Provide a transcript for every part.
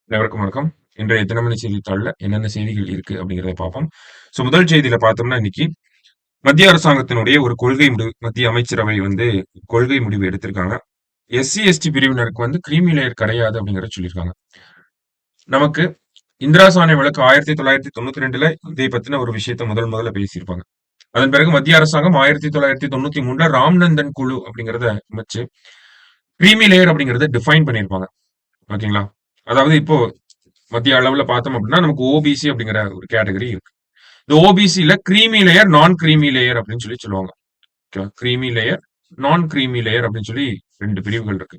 அனைவருக்கும் வணக்கம். இன்றைய தினமணி செய்தித்தாள்ல என்னென்ன செய்திகள் இருக்கு அப்படிங்கிறத பார்ப்போம். முதல் செய்தியில பார்த்தோம்னா இன்னைக்கு மத்திய அரசாங்கத்தினுடைய ஒரு கொள்கை முடிவு, மத்திய அமைச்சரவை கொள்கை முடிவு எடுத்திருக்காங்க. எஸ்சி, எஸ்டி பிரிவினருக்கு கிரீமி லேயர் கிடையாது அப்படிங்கிறத சொல்லியிருக்காங்க. நமக்கு இந்திரா சாணை வழக்கு 1992ல இதை பத்தின ஒரு விஷயத்த முதல்ல பேசியிருப்பாங்க. அதன் பிறகு மத்திய அரசாங்கம் 1993ல ராம்நந்தன் குழு அப்படிங்கிறத வச்சு கிரீமி லேயர் அப்படிங்கிறத டிஃபைன் பண்ணியிருப்பாங்க. ஓகேங்களா? அதாவது இப்போ மத்திய அளவுல பார்த்தோம் அப்படின்னா நமக்கு ஓபிசி அப்படிங்கிற ஒரு கேட்டகரி இருக்கு. இந்த ஓபிசில கிரீமி லேயர், நான் கிரீமி லேயர் அப்படின்னு சொல்லுவாங்க. கிரீமி லேயர், நான் கிரீமி லேயர் அப்படின்னு சொல்லி 2 பிரிவுகள் இருக்கு.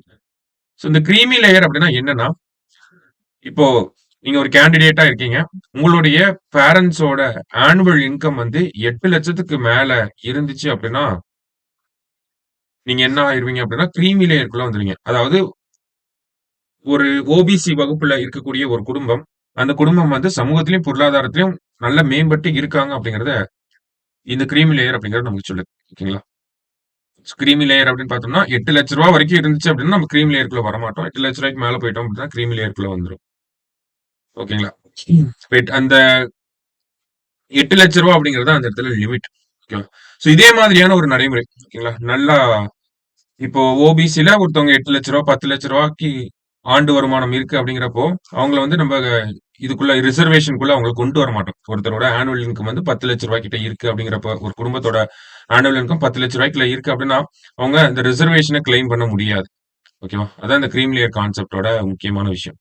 இந்த கிரீமி லேயர் அப்படின்னா என்னன்னா, இப்போ நீங்க ஒரு கேண்டிடேட்டா இருக்கீங்க. உங்களுடைய பேரண்ட்ஸோட ஆனுவல் இன்கம் 8 லட்சத்துக்கு மேல இருந்துச்சு அப்படின்னா, நீங்க என்ன ஆயிருவீங்க அப்படின்னா கிரீமி லேயருக்குள்ள வந்துருவீங்க. அதாவது ஒரு ஓபிசி வகுப்புல இருக்கக்கூடிய ஒரு குடும்பம், அந்த குடும்பம் சமூகத்திலும் பொருளாதாரத்திலும் நல்ல மேம்பட்டு இருக்காங்க அப்படிங்கிறத இந்த கிரீமி லேயர் அப்படிங்கிறது நமக்கு சொல்லுது. ஓகேங்களா? கிரீமி லேயர் அப்படின்னு பார்த்தோம்னா 8 லட்ச ரூபா வரைக்கும் இருந்துச்சு அப்படின்னா நம்ம கிரீமி லேயருக்குள்ள வரமாட்டோம். 8 லட்ச ரூபாய்க்கு மேல போயிட்டோம் அப்படின்னா கிரீமி லேயருக்குள்ள வந்துரும். ஓகேங்களா? அந்த 8 லட்ச ரூபா அப்படிங்கிறது அந்த இடத்துல லிமிட். ஓகேவா? இதே மாதிரியான ஒரு நடைமுறை. ஓகேங்களா? நல்லா இப்போ ஓபிசில ஒருத்தவங்க 8 லட்ச ரூபா, 10 லட்ச ரூபாய்க்கு ஆண்டு வருமானம் இருக்கு அப்படிங்கிறப்போ, அவங்கள நம்ம இதுக்குள்ள ரிசர்வேஷனுக்குள்ள அவங்கள கொண்டு வர மாட்டோம். ஒருத்தரோட ஆனுவல் இன்கம் 10 லட்ச ரூபாய் கிட்ட இருக்கு அப்படிங்கிறப்ப, ஒரு குடும்பத்தோட ஆனுவல் இன்கம் 10 லட்ச ரூபாய்க்குள்ள இருக்கு அப்படின்னா, அவங்க இந்த ரிசர்வேஷனை கிளைம் பண்ண முடியாது. ஓகேவா? அதான் இந்த கிரீம் லேயர் கான்செப்டோட முக்கியமான விஷயம்.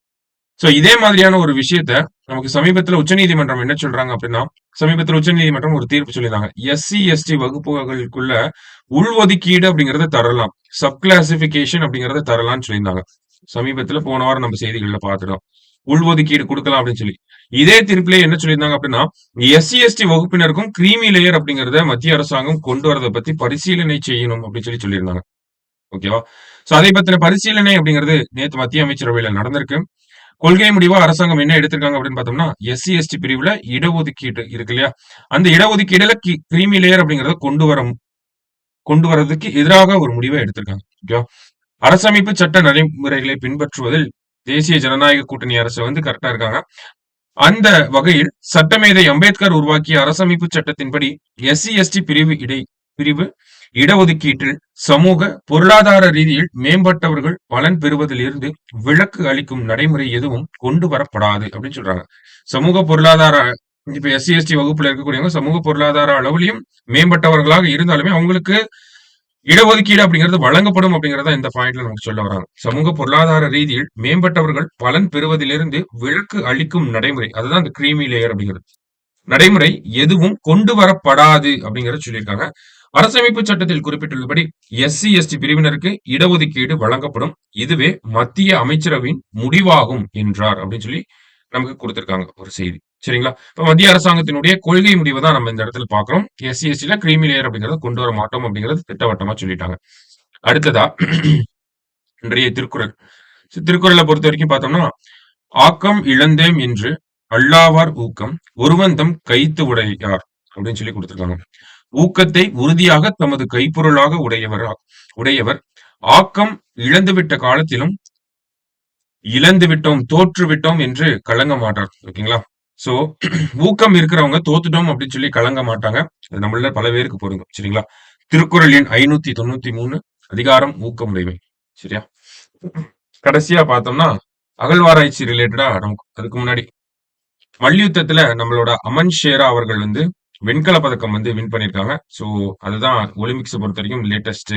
இதே மாதிரியான ஒரு விஷயத்த நமக்கு சமீபத்துல உச்சநீதிமன்றம் என்ன சொல்றாங்க அப்படின்னா, சமீபத்துல உச்சநீதிமன்றம் ஒரு தீர்ப்பு சொல்லியிருந்தாங்க. எஸ்சி, எஸ்டி வகுப்புகளுக்குள்ள உள்ஒதுக்கீடு அப்படிங்கறத தரலாம். சப் கிளாசிபிகேஷன் அப்படிங்கறத தரலாம்னு சொல்லியிருந்தாங்க. சமீபத்துல போன வாரம் நம்ம செய்திகள்ல பார்த்துட்டோம். உள்ஒதுக்கீடு கொடுக்கலாம் அப்படின்னு சொல்லி. இதே தீர்ப்பிலே என்ன சொல்லியிருந்தாங்க அப்படின்னா, எஸ்சி, எஸ்டி வகுப்பினருக்கும் கிரீமி லேயர் அப்படிங்கறத மத்திய அரசாங்கம் கொண்டு வரதை பத்தி பரிசீலனை செய்யணும் அப்படின்னு சொல்லியிருந்தாங்க. ஓகேவா? அதை பத்தின பரிசீலனை அப்படிங்கிறது நேத்து மத்திய அமைச்சரவையில நடந்திருக்கு. கொள்கை முடிவா அரசாங்கம் என்ன எடுத்திருக்காங்க அப்படின்னு பார்த்தோம்னா, எஸ்சி, எஸ்டி பிரிவுல இடஒதுக்கீடு இருக்கு இல்லையா? அந்த இடஒதுக்கீடுல கிரீமி லேயர் அப்படிங்கறத கொண்டு வரதுக்கு எதிராக ஒரு முடிவை எடுத்திருக்காங்க. ஓகேவா? அரசமைப்பு சட்ட நடைமுறைகளை பின்பற்றுவதில் தேசிய ஜனநாயக கூட்டணி அரசு கரெக்டா இருக்காங்க. அந்த வகையில் சட்டமேதை அம்பேத்கர் உருவாக்கிய அரசமைப்பு சட்டத்தின்படி எஸ்சி, எஸ்டி பிரிவு இடஒதுக்கீட்டில் சமூக பொருளாதார ரீதியில் மேம்பட்டவர்கள் பலன் பெறுவதில் இருந்து விலக்கு அளிக்கும் நடைமுறை எதுவும் கொண்டு வரப்படாது அப்படின்னு சொல்றாங்க. சமூக பொருளாதார இப்ப எஸ்சி, எஸ்டி வகுப்புல இருக்கக்கூடியவங்க சமூக பொருளாதார அளவிலையும் மேம்பட்டவர்களாக இருந்தாலுமே அவங்களுக்கு இடஒதுக்கீடு அப்படிங்கிறது வழங்கப்படும் அப்படிங்கறத இந்த பாயிண்ட்ல நமக்கு சொல்ல வராங்க. சமூக பொருளாதார ரீதியில் மேம்பட்டவர்கள் பலன் பெறுவதிலிருந்து விலக்கு அளிக்கும் நடைமுறை, அதுதான் இந்த கிரீமி லேயர் அப்படிங்கிறது. நடைமுறை எதுவும் கொண்டு வரப்படாது அப்படிங்கறத சொல்லியிருக்காங்க. அரசமைப்பு சட்டத்தில் குறிப்பிட்டுள்ளபடி எஸ்சி, எஸ்டி பிரிவினருக்கு இடஒதுக்கீடு வழங்கப்படும். இதுவே மத்திய அமைச்சரவையின் முடிவாகும் என்றார் அப்படின்னு சொல்லி நமக்கு கொடுத்திருக்காங்க ஒரு செய்தி. சரிங்களா? இப்ப மத்திய அரசாங்கத்தினுடைய கொள்கை முடிவை தான் நம்ம இந்த இடத்துல பாக்குறோம். எஸ்சி, எஸ்டில கிரீமி லேயர் அப்படிங்கறத கொண்டு வர மாட்டோம் அப்படிங்கறது திட்டவட்டமா சொல்லிட்டாங்க. அடுத்ததா இன்றைய திருக்குறள். திருக்குறளை பொறுத்த வரைக்கும் பார்த்தோம்னா, ஆக்கம் இழந்தேம் என்று அல்லாவார் ஊக்கம் ஒருவந்தம் கைத்து உடையார் அப்படின்னு சொல்லி கொடுத்திருக்காங்க. ஊக்கத்தை உறுதியாக தமது கைப்பொருளாக உடையவர் ஆக்கம் இழந்துவிட்ட காலத்திலும் இழந்து விட்டோம், தோற்று விட்டோம் என்று கலங்க மாட்டார். ஓகேங்களா? சோ ஊக்கம் இருக்கிறவங்க தோத்துட்டோம் அப்படின்னு சொல்லி கலங்க மாட்டாங்க. அது நம்மள பல பேருக்கு பொருந்தும். சரிங்களா? திருக்குறள் எண் 593 அதிகாரம் ஊக்கமுடைமை. சரியா? கடைசியா பார்த்தோம்னா அகழ்வாராய்ச்சி ரிலேட்டடா நமக்கு அதுக்கு முன்னாடி மல்யுத்தத்துல நம்மளோட அமன் ஷேரா அவர்கள் வெண்கல பதக்கம் வின் பண்ணிருக்காங்க. சோ அதுதான் ஒலிம்பிக்ஸ் பொறுத்த வரைக்கும் லேட்டஸ்ட்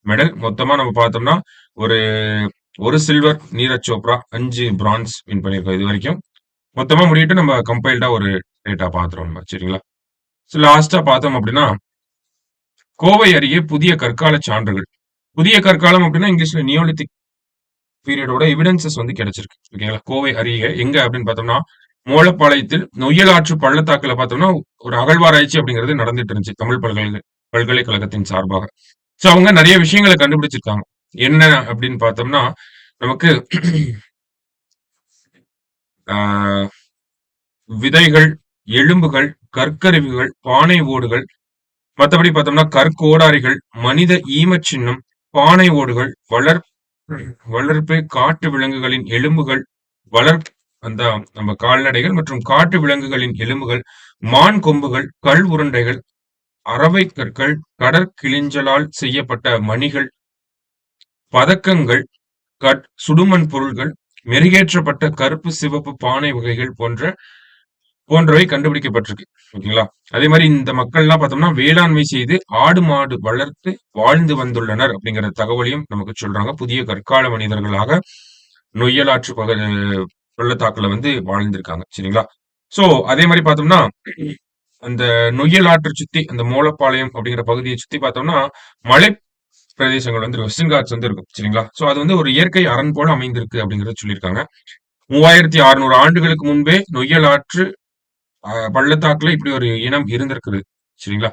மெடல். மொத்தமா நம்ம பார்த்தோம்னா ஒரு silver, Neeraj Chopra 5 France win பண்ணிருக்கோம் இது வரைக்கும். மொத்தமா முடிட்டு நம்ம கம்பைல்டா ஒரு டேட்டா பாத்துறோம் நம்ம. சரிங்களா? லாஸ்டா பார்த்தோம் அப்படின்னா கோவை அருகே புதிய கற்கால சான்றுகள். புதிய கற்காலம் அப்படின்னா இங்கிலீஷ்ல நியோலித்திக் பீரியடோட எவிடன்சஸ் கிடைச்சிருக்கு. ஓகேங்களா? கோவை அருகே எங்க அப்படின்னு பார்த்தோம்னா மோலப்பாளையத்தில் நொய்யல் ஆற்று பள்ளத்தாக்குல பார்த்தோம்னா ஒரு அகழ்வாராய்ச்சி அப்படிங்கிறது நடந்துட்டு இருந்துச்சு தமிழ் பல்கலைக்கழகத்தின் சார்பாக. அவங்க நிறைய விஷயங்களை கண்டுபிடிச்சிருக்காங்க. என்ன அப்படின்னு பார்த்தோம்னா நமக்கு விதைகள், எலும்புகள், கற்கருவிகள், பானை ஓடுகள், மற்றபடி பார்த்தோம்னா கற்கோடாரிகள், மனித ஈமச் சின்னம், பானை ஓடுகள், வளர்ப்பு காட்டு விலங்குகளின் எலும்புகள், அந்த நம்ம கால்நடைகள் மற்றும் காட்டு விலங்குகளின் எலும்புகள், மான் கொம்புகள், கல் உருண்டைகள், அரவை கற்கள், கடற்கிளிஞ்சலால் செய்யப்பட்ட மணிகள், பதக்கங்கள், சுடுமண் பொருள்கள், மெருகேற்றப்பட்ட கருப்பு சிவப்பு பானை வகைகள் போன்றவை கண்டுபிடிக்கப்பட்டிருக்கு. ஓகேங்களா? அதே மாதிரி இந்த மக்கள்லாம் பார்த்தோம்னா வேளாண்மை செய்து ஆடு மாடு வளர்த்து வாழ்ந்து வந்துள்ளனர் அப்படிங்கிற தகவலையும் நமக்கு சொல்றாங்க. புதிய கற்கால மனிதர்களாக நொய்யலாற்று பள்ளத்தாக்குல வந்து வாழ்ந்திருக்காங்க. சரிங்களா? சோ அதே மாதிரி பார்த்தோம்னா அந்த நொய்யல் ஆற்று சுத்தி அந்த மோலப்பாளையம் அப்படிங்கிற பகுதியை சுத்தி பார்த்தோம்னா மலை பிரதேசங்கள் வந்து வெஸ்டர்ன் காட்ஸ் வந்து இருக்கும். சரிங்களா? சோ அது வந்து ஒரு இயற்கை அரண் போல அமைந்திருக்கு அப்படிங்கறத சொல்லியிருக்காங்க. 3600 ஆண்டுகளுக்கு முன்பே நொய்யல் ஆற்று பள்ளத்தாக்குல இப்படி ஒரு இனம் இருந்திருக்குது. சரிங்களா?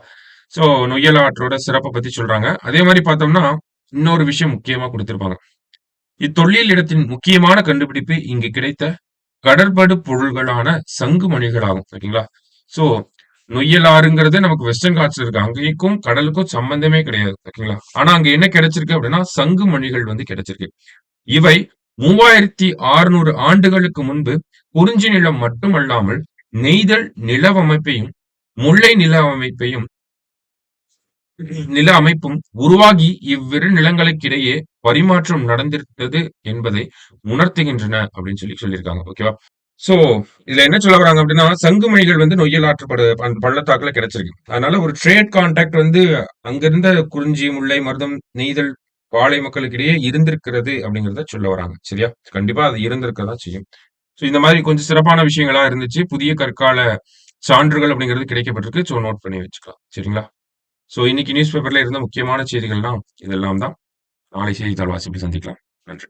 சோ நொய்யல் ஆற்றோட சிறப்பை பத்தி சொல்றாங்க. அதே மாதிரி பார்த்தோம்னா இன்னொரு விஷயம் முக்கியமா கொடுத்திருப்பாங்க. இத்தொல்லியல் இடத்தின் முக்கியமான கண்டுபிடிப்பு இங்கு கிடைத்த கடற்படு பொருள்களான சங்கு மணிகள் ஆகும். ஓகேங்களா? சோ நொய்யல் ஆறுங்கிறது நமக்கு வெஸ்டர்ன் காட்ஸ்ல இருக்கு. அங்கேயும் கடலுக்கும் சம்பந்தமே கிடையாது. ஓகேங்களா? ஆனா அங்க என்ன கிடைச்சிருக்கு அப்படின்னா சங்கு மணிகள் வந்து கிடைச்சிருக்கு. இவை 3600 ஆண்டுகளுக்கு முன்பு குறிஞ்சி நிலம் மட்டுமல்லாமல் நெய்தல் நிலவமைப்பையும் முல்லை நில அமைப்பும் உருவாகி இவ்விரு நிலங்களுக்கிடையே பரிமாற்றம் நடந்திருக்கிறது என்பதை உணர்த்துகின்றன அப்படின்னு சொல்லியிருக்காங்க. ஓகேவா? சோ இதுல என்ன சொல்ல வராங்க அப்படின்னா சங்குமணிகள் வந்து நொய்யல் ஆற்று அந்த பள்ளத்தாக்குல கிடைச்சிருக்கு. அதனால ஒரு ட்ரேட் கான்டாக்ட் வந்து அங்கிருந்த குறிஞ்சி முல்லை மருதம் நெய்தல் பாலை மக்களுக்கு இடையே இருந்திருக்கிறது அப்படிங்கறத சொல்ல வராங்க. சரியா? கண்டிப்பா அது இருந்திருக்கதா செய்யும். சோ இந்த மாதிரி கொஞ்சம் சிறப்பான விஷயங்களா இருந்துச்சு. புதிய கற்கால சான்றுகள் அப்படிங்கிறது கிடைக்கப்பட்டிருக்கு. சோ நோட் பண்ணி வச்சுக்கலாம். சரிங்களா? சோ இன்னைக்கு நியூஸ் பேப்பர்ல இருந்த முக்கியமான செய்திகள்லாம் இதெல்லாம் தான். நாளை செய்தித்தாள் வாசிப்பில் சந்திக்கலாம். நன்றி.